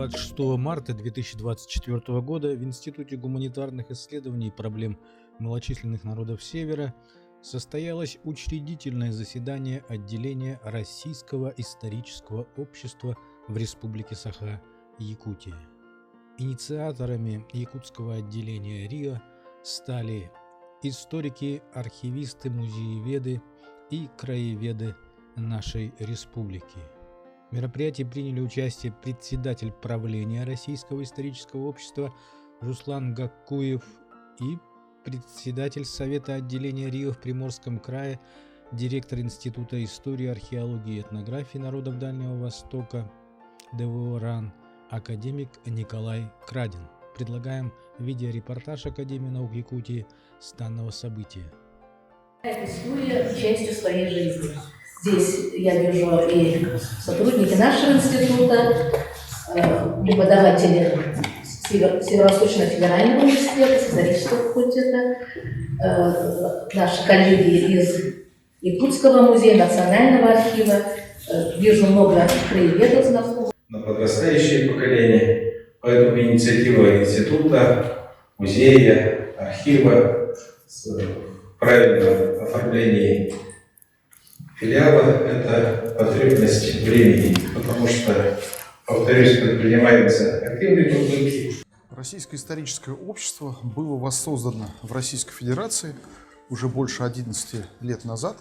26 марта 2024 года в Институте гуманитарных исследований и проблем малочисленных народов Севера состоялось учредительное заседание отделения Российского исторического общества в Республике Саха-Якутия. Инициаторами якутского отделения РИО стали историки, архивисты, музееведы и краеведы нашей республики. В мероприятии приняли участие председатель правления Российского исторического общества Руслан Гаккуев и председатель Совета отделения РИО в Приморском крае, директор Института истории, археологии и этнографии народов Дальнего Востока ДВО РАН, академик Николай Крадин. Предлагаем видеорепортаж Академии наук Якутии с данного события. История частью своей жизни. Здесь я вижу и сотрудники нашего института, преподаватели Северо-Восточного федерального университета, исторического факультета, наши коллеги из Якутского музея, Национального архива. Вижу много краеведов знакомых. На подрастающее поколение, поэтому инициатива института, музея, архива с правильном оформлении филиала – это потребность времени, потому что, повторюсь, предпринимаются активные трудности. Российское историческое общество было воссоздано в Российской Федерации уже больше 11 лет назад.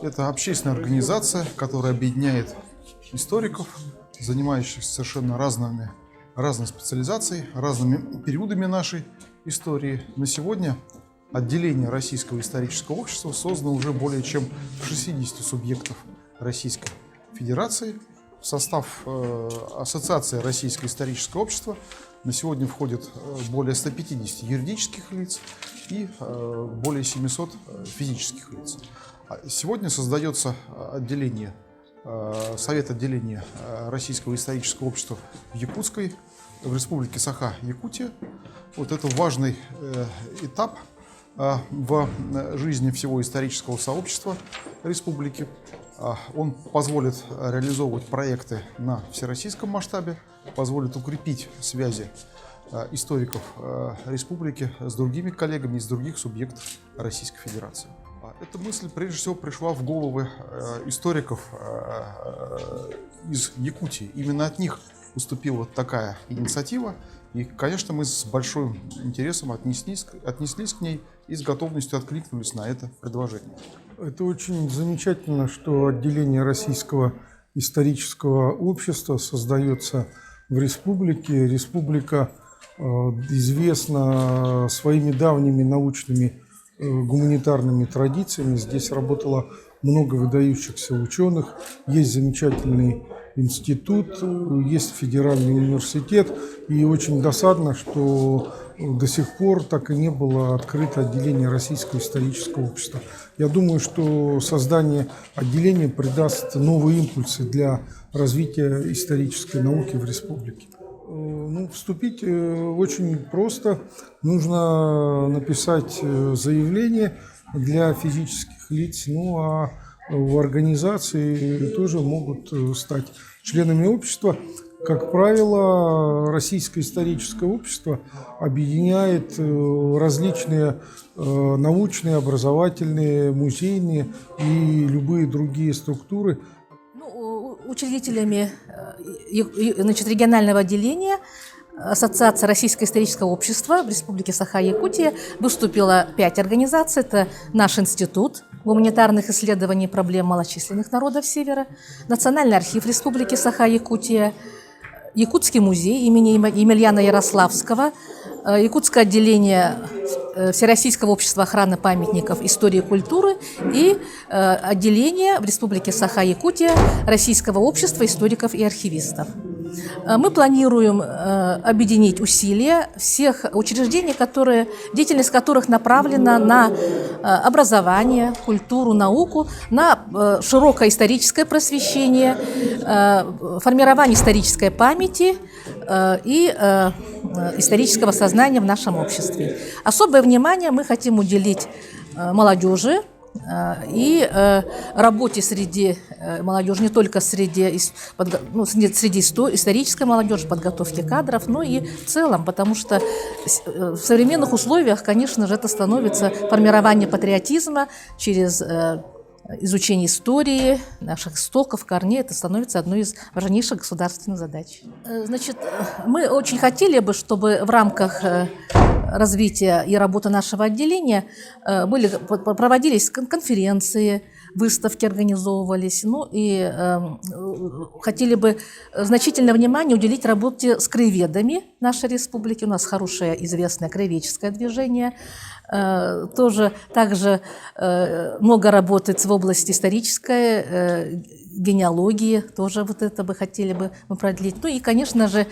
Это общественная организация, которая объединяет историков, занимающихся совершенно разной специализацией, разными периодами нашей истории. На сегодня отделение Российского исторического общества создано уже более чем в 60 субъектов Российской Федерации. В состав Ассоциации Российского исторического общества на сегодня входит более 150 юридических лиц и более 700 физических лиц. Сегодня создается отделение, Совет отделения Российского исторического общества в Республике Саха-Якутия. Вот это важный этап в жизни всего исторического сообщества республики. Он позволит реализовывать проекты на всероссийском масштабе, позволит укрепить связи историков республики с другими коллегами из других субъектов Российской Федерации. Эта мысль прежде всего пришла в головы историков из Якутии. Именно от них поступила такая инициатива. И, конечно, мы с большим интересом отнеслись к ней и с готовностью откликнулись на это предложение. Это очень замечательно, что отделение Российского исторического общества создается в республике. Республика известна своими давними научными гуманитарными традициями. Здесь работало много выдающихся ученых, есть замечательный институт, есть федеральный университет. И очень досадно, что до сих пор так и не было открыто отделение Российского исторического общества. Я думаю, что создание отделения придаст новые импульсы для развития исторической науки в республике. Вступить очень просто. Нужно написать заявление для физических лиц, а в организации тоже могут стать членами общества. Как правило, Российское историческое общество объединяет различные научные, образовательные, музейные и любые другие структуры. Учредителями регионального отделения Ассоциация Российского исторического общества в Республике Саха-Якутия выступило 5 организаций. Это наш институт гуманитарных исследований и проблем малочисленных народов Севера, Национальный архив Республики Саха-Якутия, Якутский музей имени Емельяна Ярославского, Якутское отделение Всероссийского общества охраны памятников истории и культуры и отделение в Республике Саха-Якутия Российского общества историков и архивистов. Мы планируем объединить усилия всех учреждений, деятельность которых направлена на образование, культуру, науку, на широкое историческое просвещение, формирование исторической памяти и исторического сознания в нашем обществе. Особое внимание мы хотим уделить молодежи, и работе среди молодежи, не только среди исторической молодежи, подготовки кадров, но и в целом, потому что в современных условиях, конечно же, это становится формирование патриотизма через изучение истории, наших истоков, корней. Это становится одной из важнейших государственных задач. Значит, мы очень хотели бы, чтобы в рамках развития и работы нашего отделения проводились конференции, выставки организовывались, ну и хотели бы значительное внимание уделить работе с краеведами нашей республики. У нас хорошее известное краеведческое движение. Также много работает в области исторической, генеалогии, тоже вот это бы хотели бы мы продлить. Ну и, конечно же,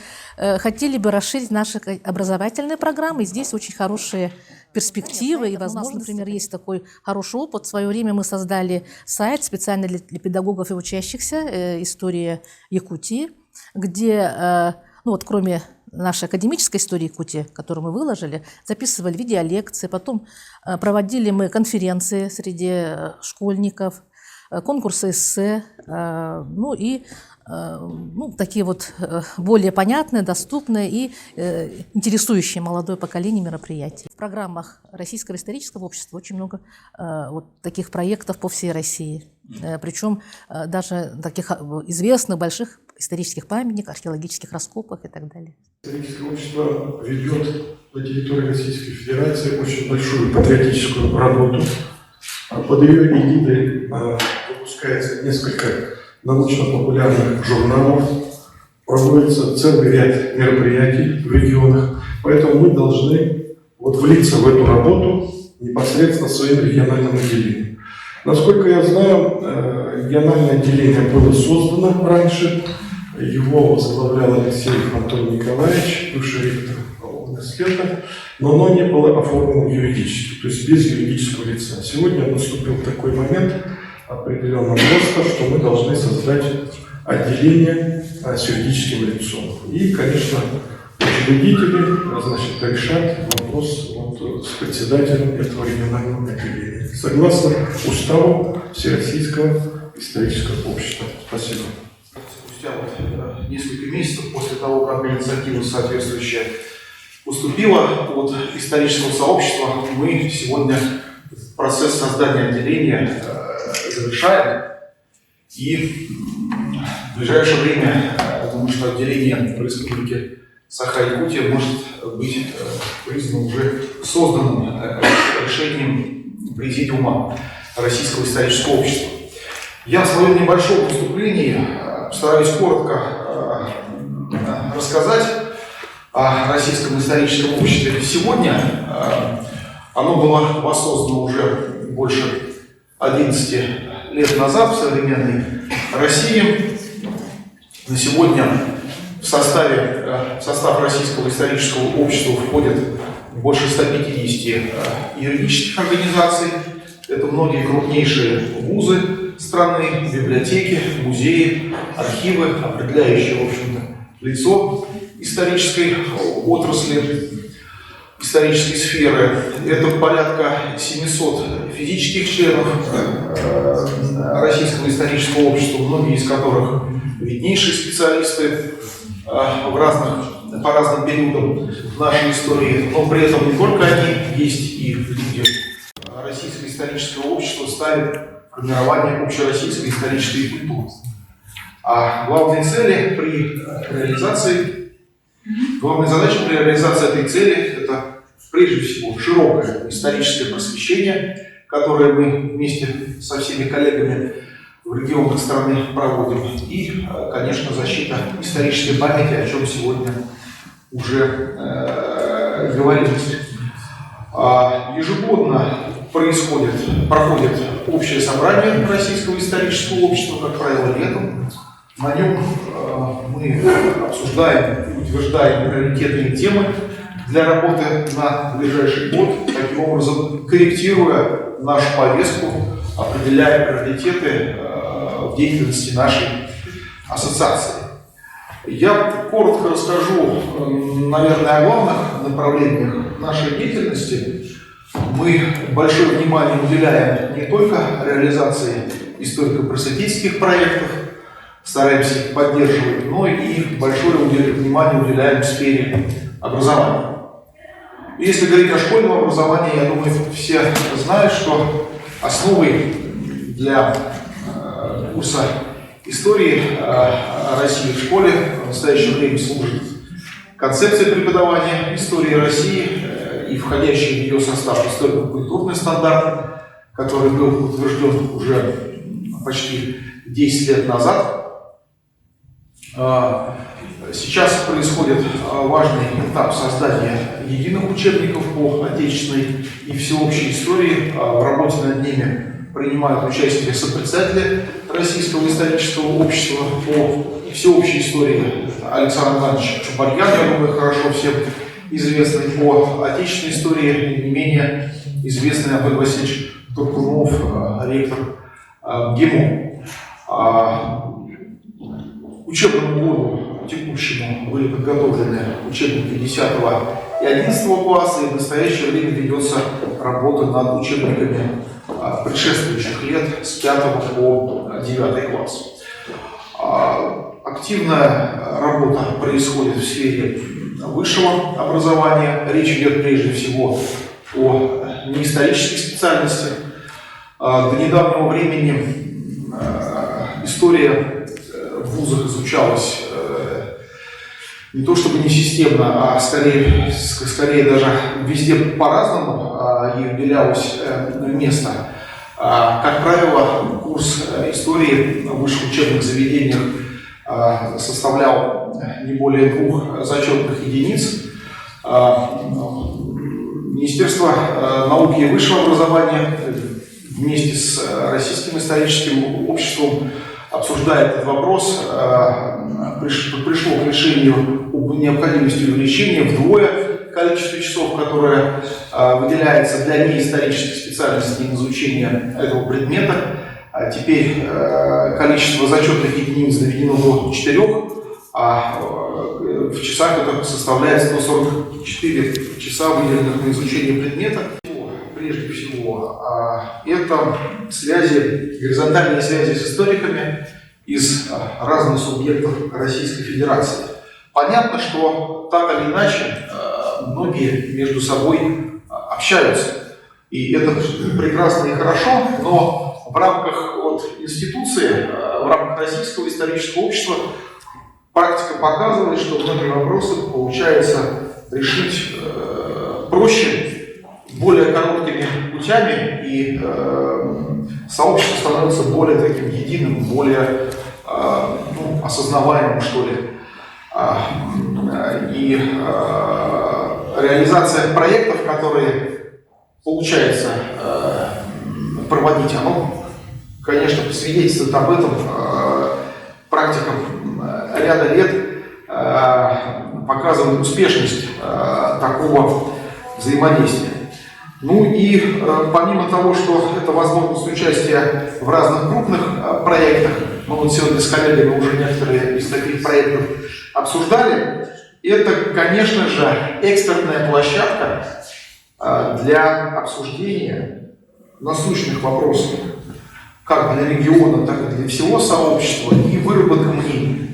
хотели бы расширить наши образовательные программы. Здесь очень хорошие перспективы и возможности. У нас, например, есть такой хороший опыт. В свое время мы создали сайт специально для педагогов и учащихся «История Якутии», где, ну вот кроме нашей академической истории Якутии, которую мы выложили, записывали видеолекции, потом проводили мы конференции среди школьников, конкурсы эссе, ну и такие вот более понятные, доступные и интересующие молодое поколение мероприятия. В программах Российского исторического общества очень много вот таких проектов по всей России, причем даже таких известных больших исторических памятников, археологических раскопок и так далее. Историческое общество ведет на территории Российской Федерации очень большую патриотическую работу. Под ее эгидой выпускается несколько научно-популярных журналов, проводится целый ряд мероприятий в регионах, поэтому мы должны влиться в эту работу непосредственно своим региональным отделением. Насколько я знаю, региональное отделение было создано раньше, его возглавлял Алексеев Антон Николаевич, бывший ректор университета, но оно не было оформлено юридически, то есть без юридического лица. Сегодня наступил такой момент определенного роста, что мы должны создать отделение с юридическим лицом. И, конечно, учредители, решат вопрос с председателем этого регионального отделения. Согласно уставу Всероссийского исторического общества. Спасибо. Спустя несколько месяцев после того, как инициатива соответствующая поступила от исторического сообщества, мы сегодня процесс создания отделения завершаем. И в ближайшее время, я думаю, что отделение в Республике Саха-Якутия может быть признано уже созданным решением Президиума Российского исторического общества. Я в своем небольшом выступлении постараюсь коротко рассказать о Российском историческом обществе. Сегодня оно было воссоздано уже больше 11 лет назад в современной России. На сегодня в состав Российского исторического общества входит больше 150 юридических организаций. Это многие крупнейшие вузы страны, библиотеки, музеи, архивы, определяющие, в общем-то, лицо исторической отрасли, исторической сферы. Это порядка 700 физических членов Российского исторического общества, многие из которых виднейшие специалисты по разным периодам нашей истории, но при этом не только они, есть и люди. Российское историческое общество ставит формирование общероссийской исторической культуры. А главные задачи при реализации этой цели – это прежде всего широкое историческое просвещение, которое мы вместе со всеми коллегами в регионах страны проводим, и, конечно, защита исторической памяти, о чем сегодня уже говорилось. Ежегодно проходит общее собрание Российского исторического общества, как правило, летом. На нем мы обсуждаем и утверждаем приоритетные темы для работы на ближайший год, таким образом корректируя нашу повестку, определяя приоритеты в деятельности нашей ассоциации. Я коротко расскажу, наверное, о главных направлениях нашей деятельности. Мы большое внимание уделяем не только реализации историко-просветительских проектов, стараемся их поддерживать, но и большое внимание уделяем в сфере образования. И если говорить о школьном образовании, я думаю, все знают, что основой для курса истории России в школе в настоящее время служит концепция преподавания истории России и входящий в ее состав историко-культурный стандарт, который был утвержден уже почти 10 лет назад. Сейчас происходит важный этап создания единых учебников по отечественной и всеобщей истории. В работе над ними принимают участие сопредседатели Российского исторического общества по всеобщей истории Александр Иванович Чубарьян, я думаю, хорошо всем известный, по отечественной истории, не менее известный Анатолий Васильевич Туркунов, ректор ГИМО. Учебному году текущему были подготовлены учебники 10 и 11 класса, и в настоящее время ведется работа над учебниками предшествующих лет с 5 по 9 класс. Активная работа происходит в сфере высшего образования. Речь идет прежде всего о неисторических специальностях. До недавнего времени история в вузах изучалась не то чтобы не системно, а скорее даже везде по-разному ей уделялось место. Как правило, курс истории в высших учебных заведениях составлял не более 2 зачетных единиц. Министерство науки и высшего образования вместе с Российским историческим обществом обсуждая этот вопрос, пришло к решению об необходимости увеличения вдвое количества часов, которое выделяется для неисторических специальностей на изучение этого предмета. Теперь количество зачетных единиц доведено до 4, а в часах это составляет 144 часа, выделенных на изучение предмета. Прежде всего, это связи, горизонтальные связи с историками из разных субъектов Российской Федерации. Понятно, что так или иначе многие между собой общаются. И это прекрасно и хорошо, но в рамках институции, в рамках Российского исторического общества практика показывает, что многие вопросы получается решить проще, более короткими путями, и сообщество становится более таким единым, более осознаваемым, что ли. И реализация проектов, которые получается проводить, оно, конечно, свидетельствует об этом. Практика ряда лет показывает успешность такого взаимодействия. Ну и помимо того, что это возможность участия в разных крупных проектах, мы вот сегодня с коллегами уже некоторые из таких проектов обсуждали, это, конечно же, экспертная площадка для обсуждения насущных вопросов, как для региона, так и для всего сообщества, и выработка мнений.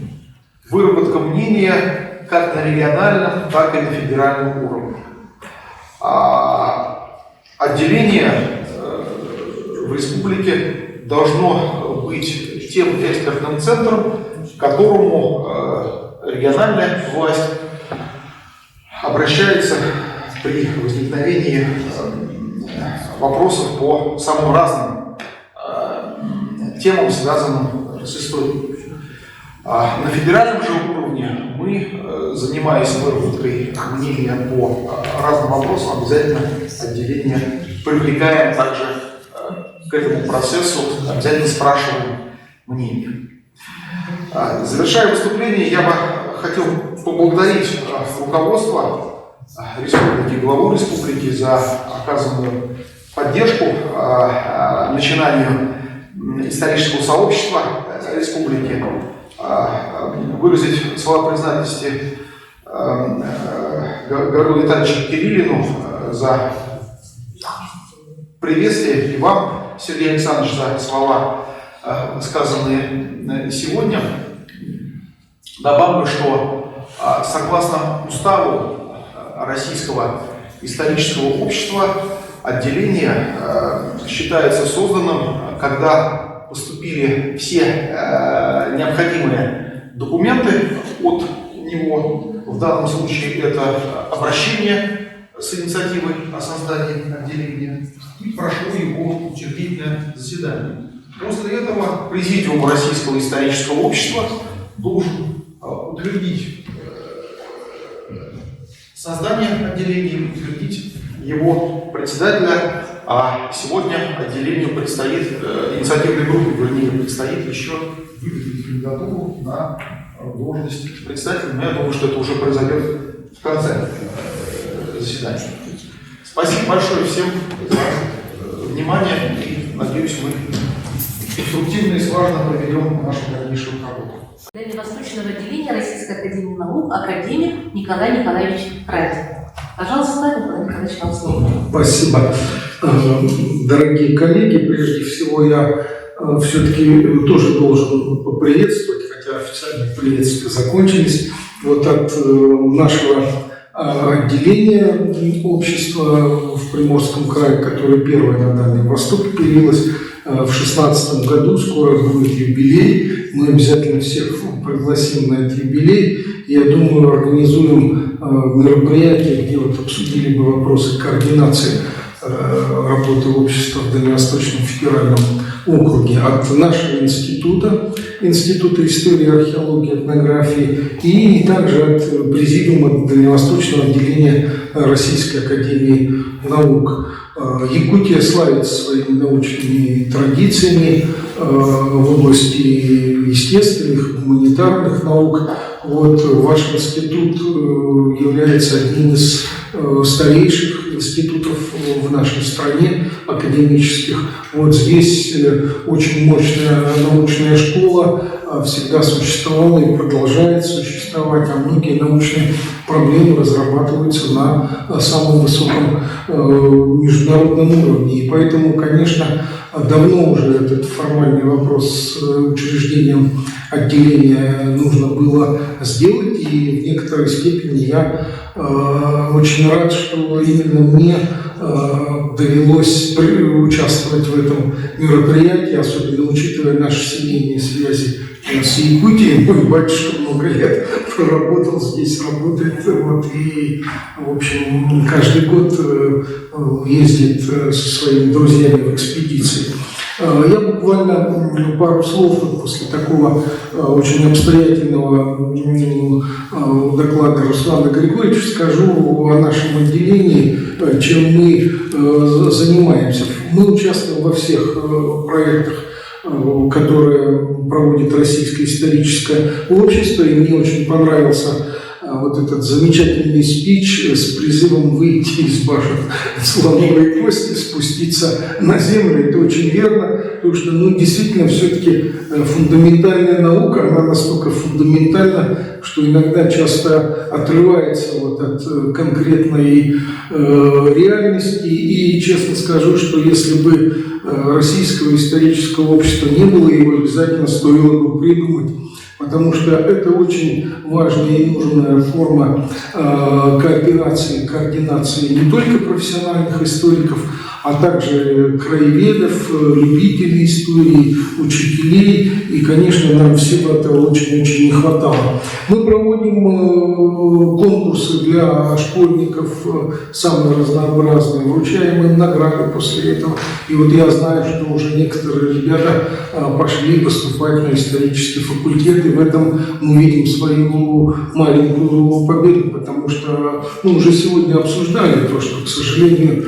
Выработка мнения как на региональном, так и на федеральном уровне. Отделение в республике должно быть тем экспертным центром, к которому региональная власть обращается при возникновении вопросов по самым разным темам, связанным с историей. На федеральном же уровне мы, занимаясь выработкой мнения по разным вопросам, обязательно отделение привлекаем также к этому процессу, обязательно спрашиваем мнение. Завершая выступление, я бы хотел поблагодарить руководство республики, главу республики за оказанную поддержку начинанию исторического сообщества республики, выразить слова признательности Гаврилу Витальевичу Кириллину за приветствие и вам, Сергей Александрович, за слова, сказанные сегодня. Добавлю, что согласно уставу Российского исторического общества, отделение считается созданным, когда поступили все необходимые документы от него. В данном случае это обращение с инициативой о создании отделения и прошло его учредительное заседание. После этого Президиум Российского исторического общества должен утвердить создание отделения, утвердить его председателя, а сегодня отделению предстоит, инициативной группе, вернее, предстоит еще выделить кандидатуру на должность председателя, но я думаю, что это уже произойдет в конце заседания. Спасибо большое всем за внимание и, надеюсь, мы конструктивно и слаженно проведем нашу дальнейшую работу. Дальневосточного отделения Российской академии наук академик Николай Николаевич Радин. Пожалуйста, Николай Николаевич, вам слово. Спасибо. Дорогие коллеги, прежде всего я все-таки тоже должен поприветствовать, хотя официальные приветствия закончились, вот от нашего отделения общества в Приморском крае, которое первое на Дальнем Востоке появилось в 2016 году, скоро будет юбилей, мы обязательно всех пригласим на этот юбилей. Я думаю, организуем мероприятие, где вот обсудили бы вопросы координации работы общества в Дальневосточном федеральном округе от нашего института, Института истории, археологии, этнографии, и также от Президиума Дальневосточного отделения Российской академии наук. Якутия славится своими научными традициями в области естественных, гуманитарных наук. Вот, ваш институт является одним из старейших институтов в нашей стране, академических. Вот здесь очень мощная научная школа всегда существовала и продолжает существовать, а многие научные проблемы разрабатываются на самом высоком международном уровне. И поэтому, конечно, давно уже этот формальный вопрос с учреждением отделения нужно было сделать, и в некоторой степени я очень рад, что именно мне довелось участвовать в этом мероприятии, особенно учитывая наши семейные связи с Якутией. Мой батюшка много лет проработал здесь, работает, вот, и, в общем, каждый год ездит со своими друзьями в экспедиции. Я буквально пару слов после такого очень обстоятельного доклада Руслана Григорьевича скажу о нашем отделении, чем мы занимаемся. Мы участвуем во всех проектах, которые проводит Российское историческое общество, и мне очень понравился вот этот замечательный спич с призывом выйти из башен слоновой кости, спуститься на землю. Это очень верно, потому что, действительно, все-таки фундаментальная наука, она настолько фундаментальна, что иногда часто отрывается вот от конкретной реальности. И честно скажу, что если бы Российского исторического общества не было, его обязательно стоило бы придумать. Потому что это очень важная и нужная форма кооперации, координации не только профессиональных историков, а также краеведов, любителей истории, учителей. И, конечно, нам всего этого очень-очень не хватало. Мы проводим конкурсы для школьников самые разнообразные, вручаем им награды после этого. И вот я знаю, что уже некоторые ребята пошли поступать на исторический факультет, и в этом мы видим свою маленькую победу, потому что мы уже сегодня обсуждали то, что, к сожалению,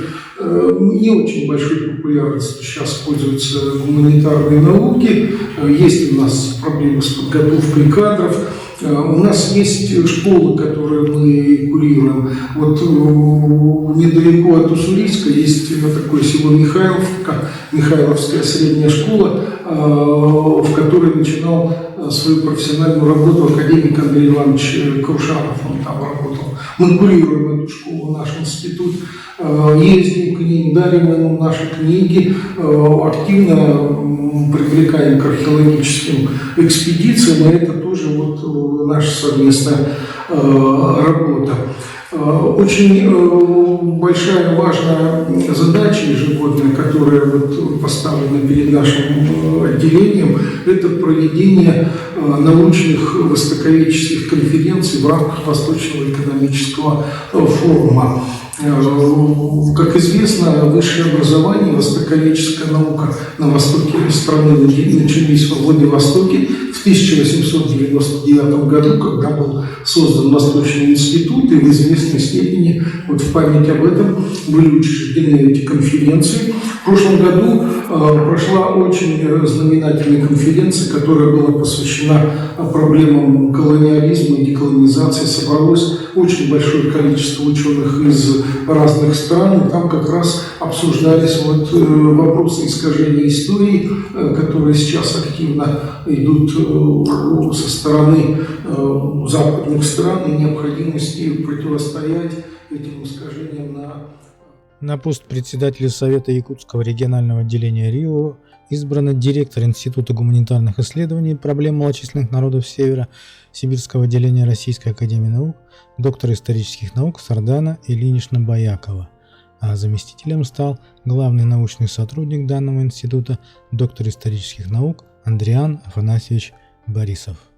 не очень большой популярностью сейчас пользуются гуманитарные науки. Есть у нас проблемы с подготовкой кадров. У нас есть школы, которые мы курируем. Вот недалеко от Уссурийска есть такое село Михайловка, Михайловская средняя школа. в которой начинал свою профессиональную работу академик Андрей Иванович Крушанов, он там работал. Мы курируем эту школу, наш институт, ездим к ним, дарим им наши книги, активно привлекаем к археологическим экспедициям, и это тоже вот наша совместная работа. Очень большая, важная задача ежегодная, которая вот поставлена перед нашим отделением, это проведение научных востоковедческих конференций в рамках Восточного экономического форума. Как известно, высшее образование, востоковедческая наука на востоке страны начались во Владивостоке в 1899 году, когда был создан Восточный институт, и в известной степени, вот в память об этом, были учреждены эти конференции. В прошлом году прошла очень знаменательная конференция, которая была посвящена проблемам колониализма и деколонизации. Собралось очень большое количество ученых из разных стран, и там как раз обсуждались вот вопросы искажения истории, которые сейчас активно идут со стороны западных стран, и необходимости противостоять этим искажениям На пост председателя Совета Якутского регионального отделения РИО избрана директор Института гуманитарных исследований и проблем малочисленных народов Севера Сибирского отделения Российской академии наук, доктор исторических наук Сардана Ильинична Боякова, а заместителем стал главный научный сотрудник данного института, доктор исторических наук Андриан Афанасьевич Борисов.